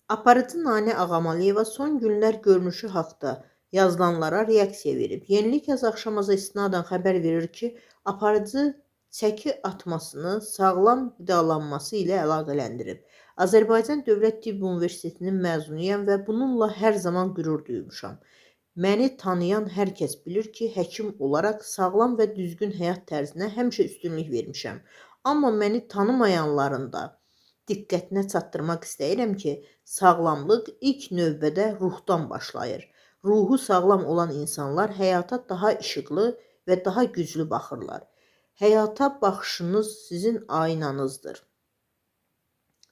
Aparıcı Nane Ağamalıyeva son günlər görünüşü haqda yazılanlara reaksiya verib. Yenilik Yaz Axşamaz'a istinadən xəbər verir ki, aparıcı çəki atmasını sağlam qidalanması ilə əlaqələndirib. Azərbaycan Dövlət Tibb Universitetinin məzunuyam və bununla hər zaman qürur duymuşam. Məni tanıyan hər kəs bilir ki, həkim olaraq sağlam və düzgün həyat tərzinə həmişə üstünlük vermişəm. Amma məni tanımayanların da diqqətinə çatdırmaq istəyirəm ki, sağlamlıq ilk növbədə ruhdan başlayır. Ruhu sağlam olan insanlar həyata daha işıqlı və daha güclü baxırlar. Həyata baxışınız sizin aynanızdır.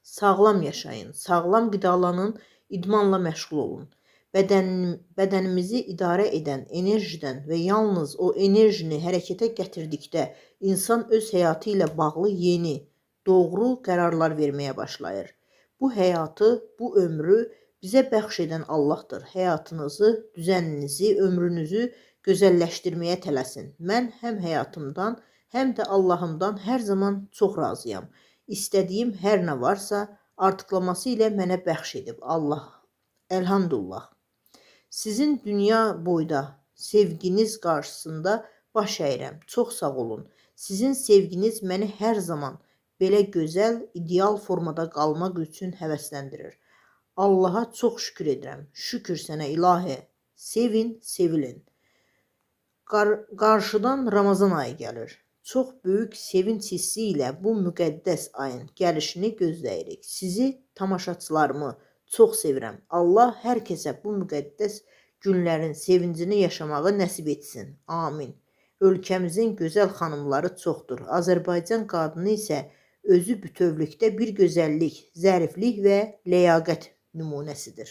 Sağlam yaşayın, sağlam qidalanın, idmanla məşğul olun. Bədənimizi idarə edən enerjidən və yalnız o enerjini hərəkətə gətirdikdə insan öz həyatı ilə bağlı yeni, doğru qərarlar verməyə başlayır. Bu həyatı, bu ömrü bizə bəxş edən Allahdır. Həyatınızı, düzəninizi, ömrünüzü gözəlləşdirməyə tələsin. Mən həm həyatımdan, həm də Allahımdan hər zaman çox razıyam. İstədiyim hər nə varsa, artıqlaması ilə mənə bəxş edib Allah. Elhamdülillah. Sizin dünya boyda sevginiz qarşısında baş əyirəm. Çox sağ olun. Sizin sevginiz məni hər zaman belə gözəl, ideal formada qalmaq üçün həvəsləndirir. Allaha çox şükür edirəm. Şükür sənə ilahi. Sevin, sevilin. Qarşıdan Ramazan ayı gəlir. Çox böyük sevinç hissi ilə bu müqəddəs ayın gəlişini gözləyirik. Sizi, tamaşaçılarımı çox sevirəm. Allah hər kəsə bu müqəddəs günlərin sevincini yaşamağı nəsib etsin. Amin. Ölkəmizin gözəl xanımları çoxdur. Azərbaycan qadını isə özü bütövlükdə bir gözəllik, zəriflik və ləyaqət nümunəsidir.